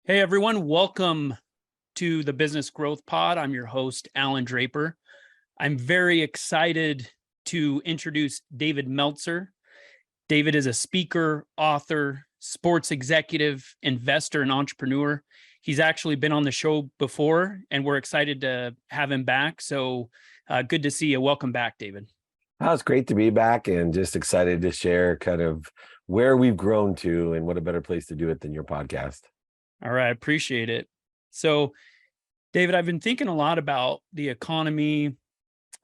Hey everyone, welcome to the Business Growth Pod. I'm your host, Allan Draper. I'm very excited to introduce David Meltzer. David is a speaker, author, sports executive, investor, and entrepreneur. He's actually been on the show before, and we're excited to have him back. So good to see you. Welcome back, David. Oh, it's great to be back and just excited to share kind of where we've grown to, and what a better place to do it than your podcast. All right, appreciate it. So, David, I've been thinking a lot about the economy,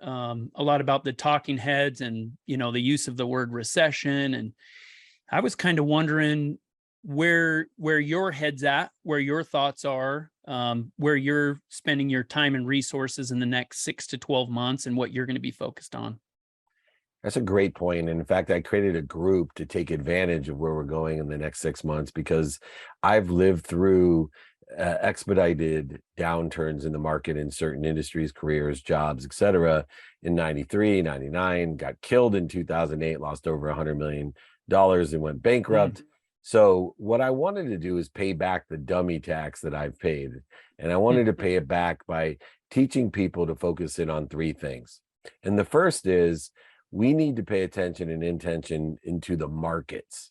a lot about the talking heads and, the use of the word recession. And I was kind of wondering where your head's at, where your thoughts are, where you're spending your time and resources in the next 6 to 12 months and what you're going to be focused on. That's a great point. And in fact, I created a group to take advantage of where we're going in the next 6 months, because I've lived through expedited downturns in the market in certain industries, careers, jobs, et cetera, in 93, 99, got killed in 2008, lost over $100 million and went bankrupt. So what I wanted to do is pay back the dummy tax that I've paid. And I wanted to pay it back by teaching people to focus in on three things. And the first is, we need to pay attention and intention into the markets,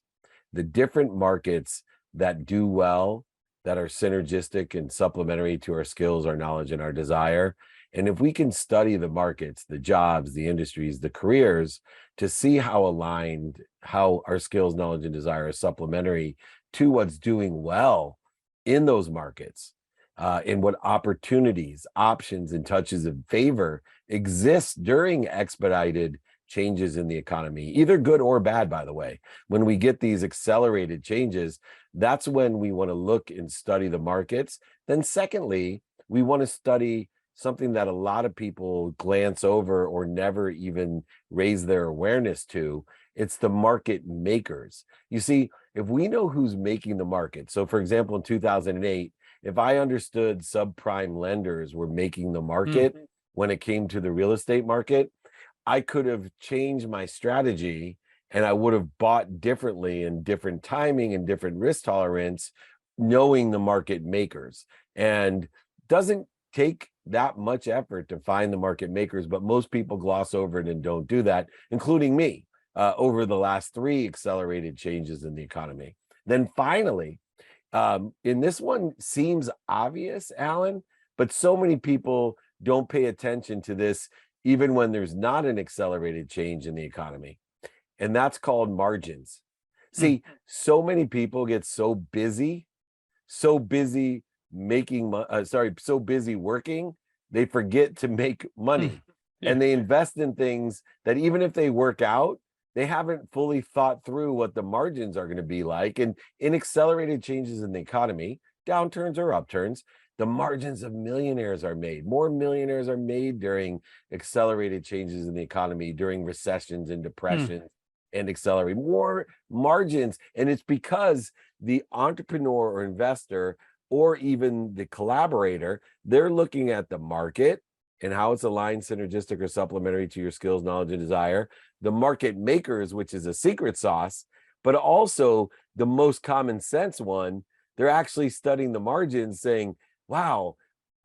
the different markets that do well, that are synergistic and supplementary to our skills, our knowledge, and our desire. And if we can study the markets, the jobs, the industries, the careers, to see how aligned, how our skills, knowledge, and desire are supplementary to what's doing well in those markets, and what opportunities, options, and touches of favor exist during expedited changes in the economy, either good or bad, by the way. When we get these accelerated changes, that's when we want to look and study the markets. Then secondly, we want to study something that a lot of people glance over or never even raise their awareness to. It's the market makers. You see, if we know who's making the market, so for example, in 2008, if I understood subprime lenders were making the market when it came to the real estate market, I could have changed my strategy, and I would have bought differently and different timing and different risk tolerance, knowing the market makers. And doesn't take that much effort to find the market makers, but most people gloss over it and don't do that, including me, over the last three accelerated changes in the economy. Then finally, in this one seems obvious, Allan, but so many people don't pay attention to this even when there's not an accelerated change in the economy. And that's called margins. See, so many people get so busy making, so busy working, they forget to make money. And they invest in things that even if they work out, they haven't fully thought through what the margins are going to be like. And in accelerated changes in the economy, downturns or upturns, the margins of millionaires are made. More millionaires are made during accelerated changes in the economy, during recessions and depressions, and accelerate more margins. And it's because the entrepreneur or investor, or even the collaborator, they're looking at the market and how it's aligned, synergistic, or supplementary to your skills, knowledge, and desire. The market makers, which is a secret sauce, but also the most common sense one, they're actually studying the margins, saying, wow,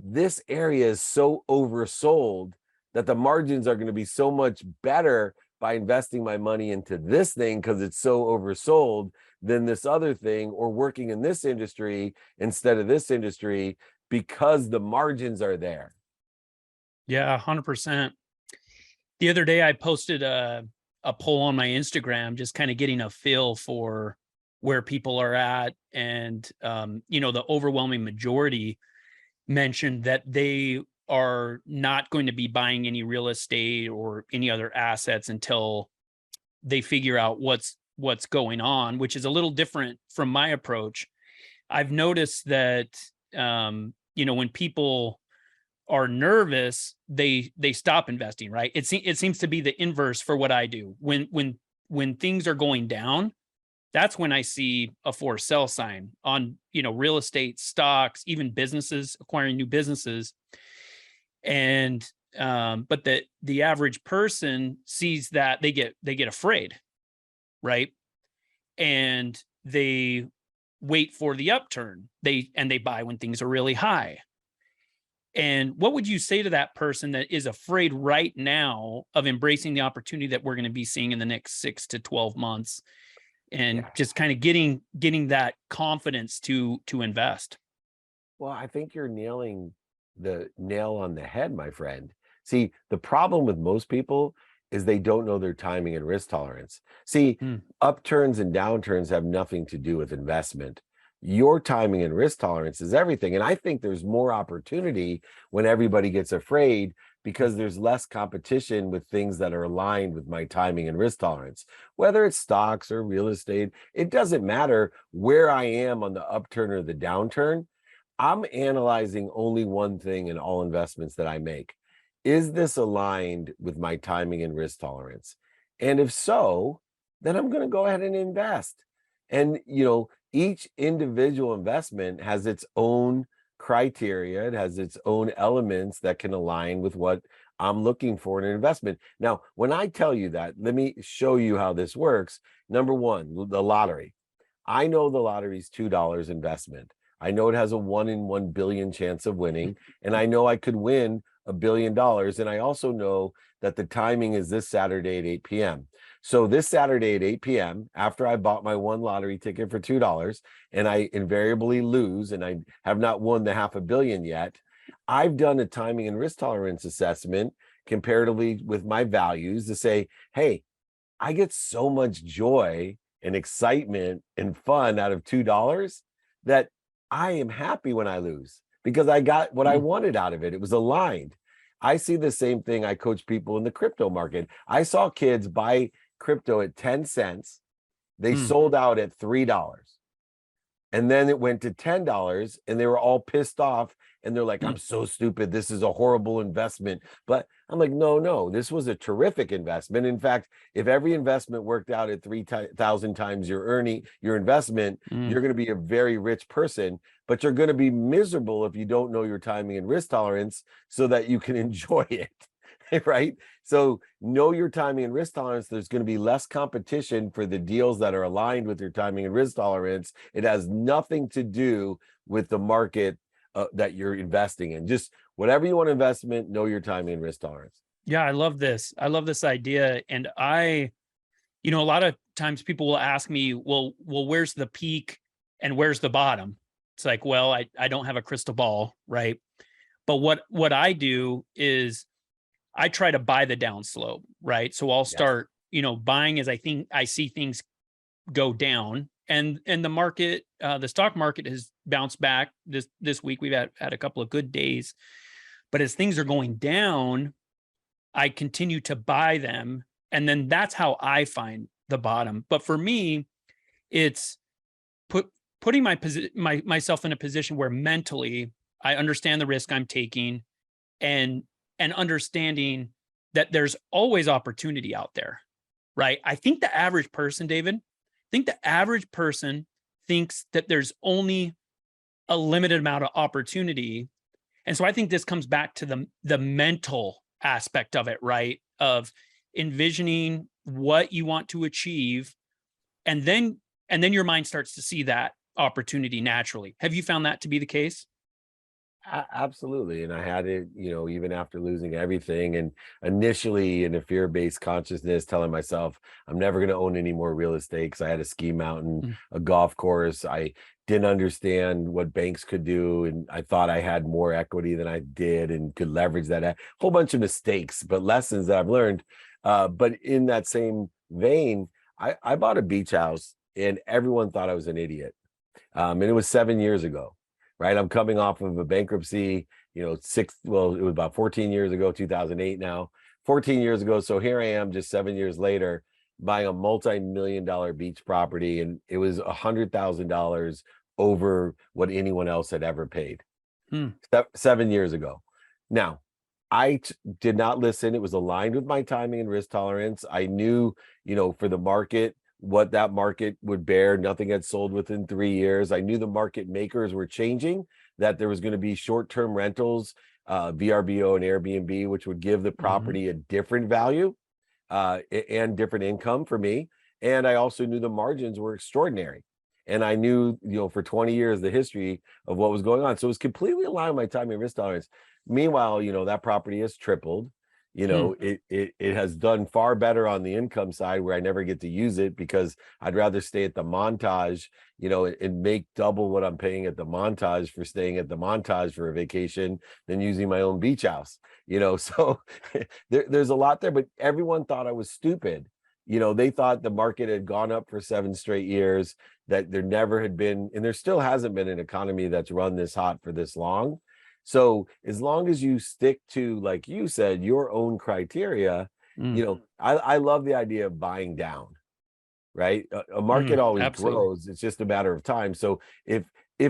this area is so oversold that the margins are going to be so much better by investing my money into this thing because it's so oversold than this other thing, or working in this industry instead of this industry, because the margins are there. Yeah, 100%. The other day I posted a poll on my Instagram, just kind of getting a feel for where people are at. And, the overwhelming majority mentioned that they are not going to be buying any real estate or any other assets until they figure out what's going on, which is a little different from my approach. I've noticed that, when people are nervous, they stop investing, right? It seems to be the inverse for what I do. When things are going down, that's when I see a for sell sign on, real estate, stocks, even businesses, acquiring new businesses. And but the average person sees that, they get afraid, right? And they wait for the upturn. They buy when things are really high. And what would you say to that person that is afraid right now of embracing the opportunity that we're going to be seeing in the next 6 to 12 months, and Yeah. just kind of getting that confidence to invest? Well, I think you're nailing the nail on the head, my friend. See, the problem with most people is they don't know their timing and risk tolerance. See, Hmm. upturns and downturns have nothing to do with investment. Your timing and risk tolerance is everything. And I think there's more opportunity when everybody gets afraid because there's less competition with things that are aligned with my timing and risk tolerance. Whether it's stocks or real estate, it doesn't matter where I am on the upturn or the downturn. I'm analyzing only one thing in all investments that I make. Is this aligned with my timing and risk tolerance? And if so, then I'm going to go ahead and invest. And, each individual investment has its own criteria, it has its own elements that can align with what I'm looking for in an investment. Now, when I tell you that, let me show you how this works. Number one, the lottery. I know the lottery's $2 investment. I know it has a 1 in 1 billion chance of winning, and I know I could win $1 billion. And I also know that the timing is this Saturday at 8 p.m. So this Saturday at 8 p.m., after I bought my one lottery ticket for $2 and I invariably lose and I have not won the $500 million yet, I've done a timing and risk tolerance assessment comparatively with my values to say, hey, I get so much joy and excitement and fun out of $2 that I am happy when I lose because I got what I Hmm. wanted out of it. It was aligned. I see the same thing. I coach people in the crypto market. I saw kids buy crypto at 10 cents. They Hmm. sold out at $3. And then it went to $10 and they were all pissed off. And they're like, Hmm. I'm so stupid. This is a horrible investment. But I'm like, no, this was a terrific investment. In fact, if every investment worked out at 3,000 times your investment, Hmm. you're going to be a very rich person, but you're going to be miserable if you don't know your timing and risk tolerance so that you can enjoy it. Right? So know your timing and risk tolerance. There's going to be less competition for the deals that are aligned with your timing and risk tolerance. It has nothing to do with the market that you're investing in. Just whatever you want to invest in, know your timing and risk tolerance. Yeah, I love this. I love this idea. And a lot of times people will ask me, well, where's the peak and where's the bottom? It's like, well, I don't have a crystal ball, right? But what I do is I try to buy the down slope, right? So I'll Yes. start, buying as I see things go down, and the market, the stock market has bounced back this week. We've had a couple of good days, but as things are going down, I continue to buy them, and then that's how I find the bottom. But for me, it's putting myself in a position where mentally I understand the risk I'm taking, and understanding that there's always opportunity out there, right? I think the average person, David, thinks that there's only a limited amount of opportunity. And so I think this comes back to the mental aspect of it, right? Of envisioning what you want to achieve, and then your mind starts to see that opportunity naturally. Have you found that to be the case? Absolutely. And I had it, even after losing everything. And initially in a fear-based consciousness, telling myself, I'm never going to own any more real estate because I had a ski mountain, Mm. a golf course. I didn't understand what banks could do. And I thought I had more equity than I did and could leverage that. A whole bunch of mistakes, but lessons that I've learned. But in that same vein, I bought a beach house and everyone thought I was an idiot. And it was 7 years ago, right? I'm coming off of a bankruptcy, it was about 14 years ago, 2008 now, 14 years ago. So here I am just 7 years later buying a multi-million-dollar beach property, and it was $100,000 over what anyone else had ever paid. Hmm. 7 years ago. Now, did not listen. It was aligned with my timing and risk tolerance. I knew, for the market, what that market would bear. Nothing had sold within 3 years. I knew the market makers were changing, that there was going to be short-term rentals, VRBO and Airbnb, which would give the property a different value and different income for me. And I also knew the margins were extraordinary. And I knew, for 20 years, the history of what was going on. So it was completely aligned with my timing and risk tolerance. Meanwhile, that property has tripled. Hmm. It has done far better on the income side, where I never get to use it because I'd rather stay at the Montage, and make double what I'm paying at the Montage for staying at the Montage for a vacation than using my own beach house. So there's a lot there, but everyone thought I was stupid. They thought the market had gone up for 7 straight years, that there never had been, and there still hasn't been, an economy that's run this hot for this long. So as long as you stick to, like you said, your own criteria, Mm. I love the idea of buying down, right? A market always Absolutely. grows. It's just a matter of time. So if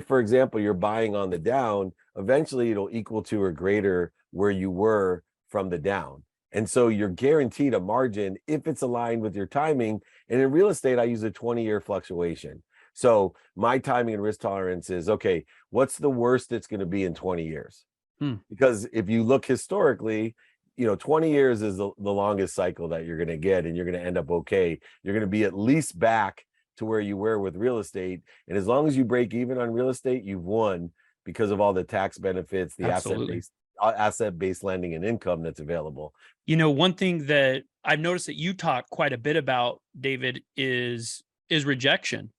for example, you're buying on the down, eventually it'll equal to or greater where you were from the down. And so you're guaranteed a margin if it's aligned with your timing. And in real estate, I use a 20-year fluctuation. So my timing and risk tolerance is, okay, what's the worst it's going to be in 20 years? Hmm. Because if you look historically, 20 years is the longest cycle that you're going to get, and you're going to end up okay. You're going to be at least back to where you were with real estate. And as long as you break even on real estate, you've won, because of all the tax benefits, the Absolutely. asset-based lending and income that's available. One thing that I've noticed that you talk quite a bit about, David, is rejection.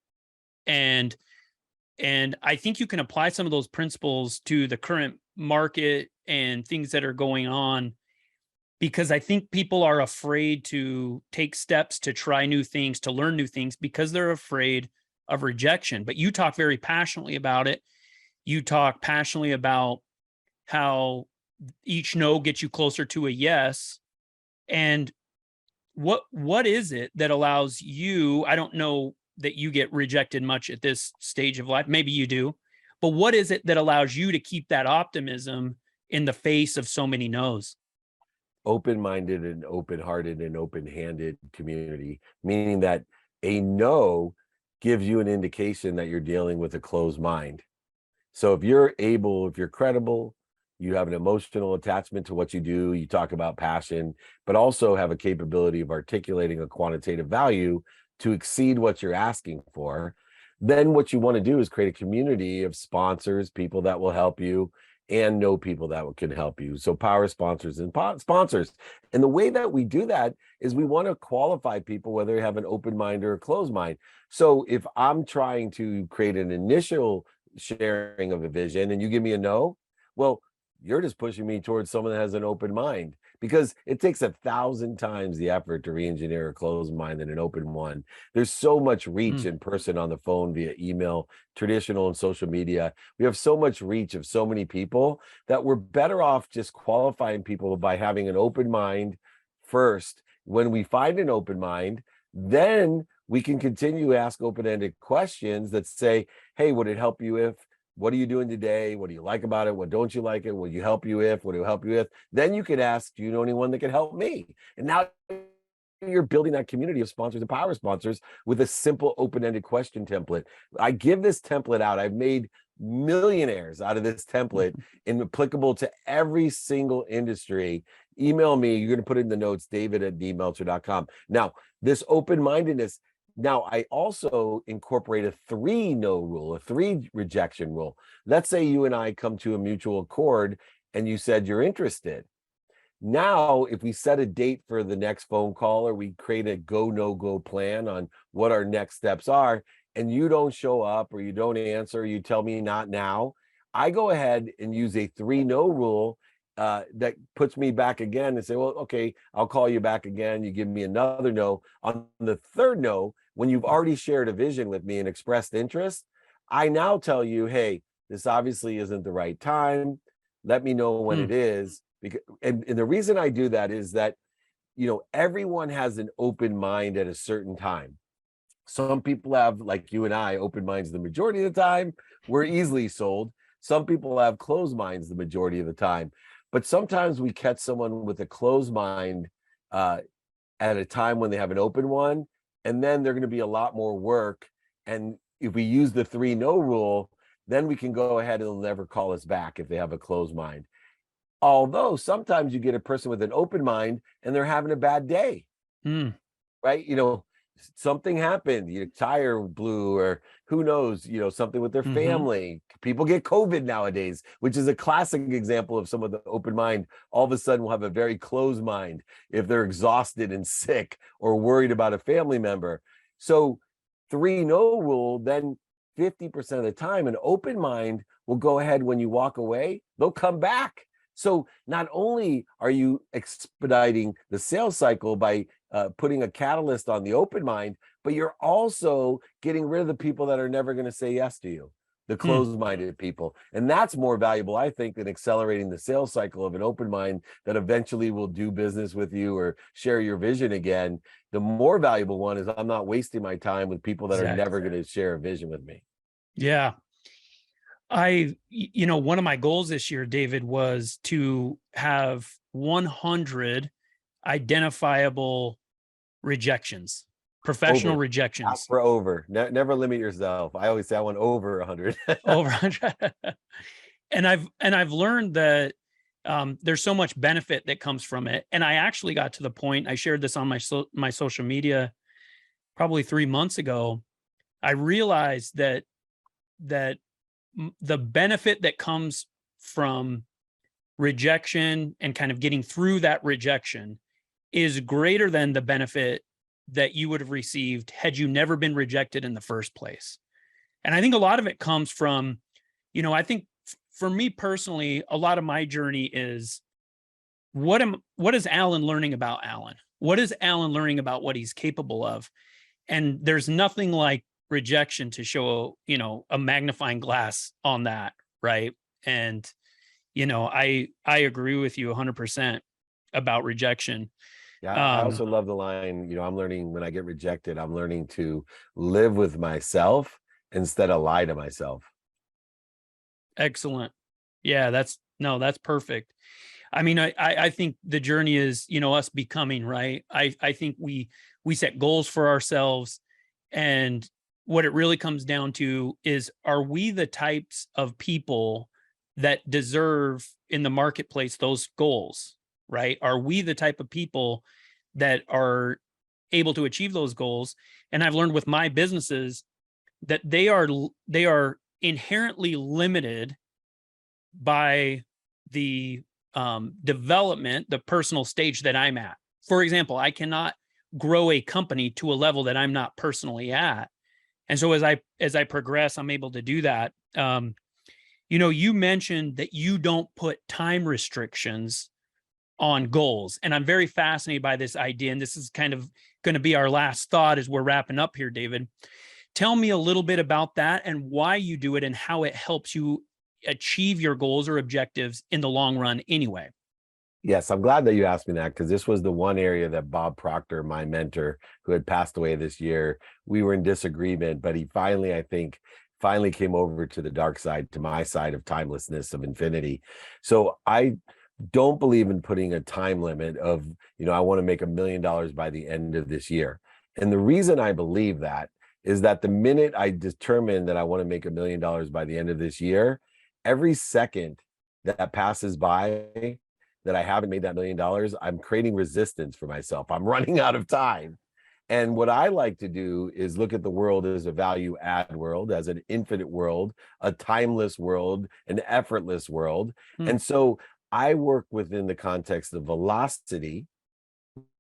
And I think you can apply some of those principles to the current market and things that are going on, because I think people are afraid to take steps to try new things, to learn new things, because they're afraid of rejection. But you talk very passionately about it. You talk passionately about how each no gets you closer to a yes. And what is it that allows you, I don't know that you get rejected much at this stage of life, maybe you do, but what is it that allows you to keep that optimism in the face of so many no's? Open-minded and open-hearted and open-handed community, meaning that a no gives you an indication that you're dealing with a closed mind. So if you're credible, you have an emotional attachment to what you do, you talk about passion, but also have a capability of articulating a quantitative value to exceed what you're asking for, then what you want to do is create a community of sponsors, people that will help you, and know people that can help you. So power sponsors and sponsors. And the way that we do that is we want to qualify people, whether they have an open mind or a closed mind. So if I'm trying to create an initial sharing of a vision and you give me a no, well, you're just pushing me towards someone that has an open mind, because it takes 1,000 times the effort to re-engineer a closed mind than an open one. There's so much reach Mm. in person, on the phone, via email, traditional and social media. We have so much reach of so many people that we're better off just qualifying people by having an open mind first. When we find an open mind, then we can continue to ask open-ended questions that say, hey, would it help you if? What are you doing today? What do you like about it? What don't you like it? Will you help you if? What do you help you with? Then you could ask, do you know anyone that can help me? And now you're building that community of sponsors and power sponsors with a simple open-ended question template. I give this template out. I've made millionaires out of this template and applicable to every single industry. Email me. You're going to put it in the notes, david@dmeltzer.com. Now, this open-mindedness, now, I also incorporate a 3 no rule, a 3 rejection rule. Let's say you and I come to a mutual accord and you said you're interested. Now, if we set a date for the next phone call, or we create a go, no go plan on what our next steps are, and you don't show up or you don't answer, or you tell me not now, I go ahead and use a 3 no rule that puts me back again and say, well, okay, I'll call you back again. You give me another no. On the third no, when you've already shared a vision with me and expressed interest, I now tell you, hey, this obviously isn't the right time. Let me know when Hmm. it is. Because, and the reason I do that is that, everyone has an open mind at a certain time. Some people have, like you and I, open minds the majority of the time. We're easily sold. Some people have closed minds the majority of the time. But sometimes we catch someone with a closed mind uh, at a time when they have an open one, and then they're going to be a lot more work. And if we use the 3 no rule, then we can go ahead and they'll never call us back if they have a closed mind. Although sometimes you get a person with an open mind and they're having a bad day, Hmm. right? something happened, your tire blew, or who knows, something with their Mm-hmm. family. People get COVID nowadays, which is a classic example of some of the open mind. All of a sudden will have a very closed mind if they're exhausted and sick or worried about a family member. So 3-no rule, then 50% of the time, an open mind will go ahead when you walk away, they'll come back. So not only are you expediting the sales cycle by putting a catalyst on the open mind, but you're also getting rid of the people that are never going to say yes to you, the closed-minded people. And that's more valuable, I think, than accelerating the sales cycle of an open mind that eventually will do business with you or share your vision again. The more valuable one is I'm not wasting my time with people that are never going to share a vision with me. Yeah. One of my goals this year, David, was to have 100 identifiable rejections, professional Ask rejections. for over. Never limit yourself. I always say I want over 100. Over 100. And I've learned that there's so much benefit that comes from it. And I actually got to the point, I shared this on my social media probably 3 months ago. I realized that the benefit that comes from rejection and kind of getting through that rejection is greater than the benefit that you would have received had you never been rejected in the first place. And I think a lot of it comes from, I think for me personally, a lot of my journey is what is Allan learning about Allan? What is Allan learning about what he's capable of? And there's nothing like rejection to show, a magnifying glass on that. Right. And, I agree with you 100% about rejection. Yeah, I also love the line, I'm learning when I get rejected, I'm learning to live with myself instead of lie to myself. Excellent. Yeah, that's perfect. I mean, I think the journey is, us becoming, right. I think we set goals for ourselves, and what it really comes down to is, are we the types of people that deserve in the marketplace those goals, right? Are we the type of people that are able to achieve those goals? And I've learned with my businesses that they are inherently limited by the development, the personal stage that I'm at. For example, I cannot grow a company to a level that I'm not personally at. And so as I progress, I'm able to do that. You mentioned that you don't put time restrictions on goals. And I'm very fascinated by this idea. And this is kind of going to be our last thought as we're wrapping up here, David. Tell me a little bit about that and why you do it and how it helps you achieve your goals or objectives in the long run anyway. Yes, I'm glad that you asked me that, because this was the one area that Bob Proctor, my mentor, who had passed away this year, we were in disagreement, but he finally came over to the dark side, to my side of timelessness, of infinity. So I don't believe in putting a time limit of, I want to make $1 million by the end of this year. And the reason I believe that is that the minute I determine that I want to make $1 million by the end of this year, every second that passes by that I haven't made that $1 million, I'm creating resistance for myself. I'm running out of time. And what I like to do is look at the world as a value add world, as an infinite world, a timeless world, an effortless world. And so I work within the context of velocity,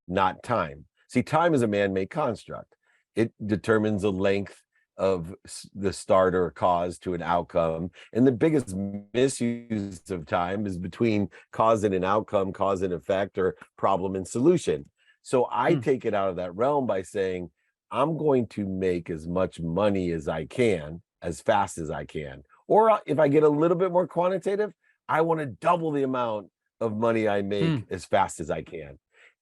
not time. See, time is a man-made construct. It determines the length of the start or cause to an outcome. And the biggest misuse of time is between cause and an outcome, cause and effect, or problem and solution. So I take it out of that realm by saying, I'm going to make as much money as I can, as fast as I can. Or if I get a little bit more quantitative, I want to double the amount of money I make as fast as I can.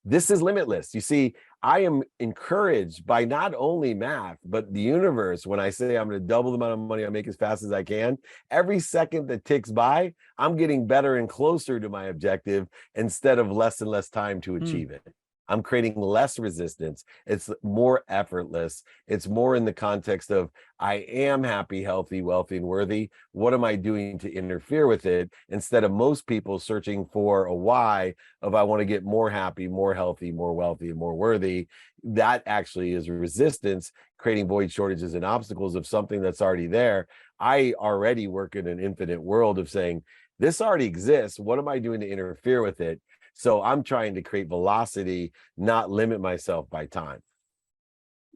This is limitless. You see, I am encouraged by not only math, but the universe. When I say I'm going to double the amount of money I make as fast as I can, every second that ticks by, I'm getting better and closer to my objective instead of less and less time to achieve it. I'm creating less resistance. It's more effortless. It's more in the context of I am happy, healthy, wealthy, and worthy. What am I doing to interfere with it? Instead of most people searching for a why of I want to get more happy, more healthy, more wealthy, and more worthy. That actually is resistance, creating void, shortages, and obstacles of something that's already there. I already work in an infinite world of saying, this already exists. What am I doing to interfere with it? So I'm trying to create velocity, not limit myself by time.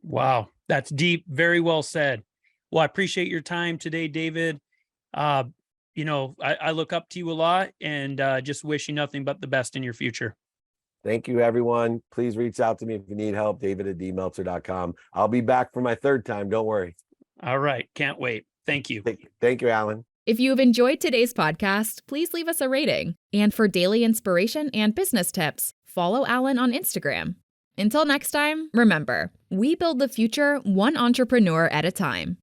Wow, that's deep. Very well said. Well, I appreciate your time today, David. Uh, I look up to you a lot, and just wish you nothing but the best in your future. Thank you, everyone. Please reach out to me if you need help, david@dmeltzer.com. I'll be back for my third time. Don't worry. All right. Can't wait. Thank you. Thank you, Allan. If you have enjoyed today's podcast, please leave us a rating. And for daily inspiration and business tips, follow Allan on Instagram. Until next time, remember, we build the future one entrepreneur at a time.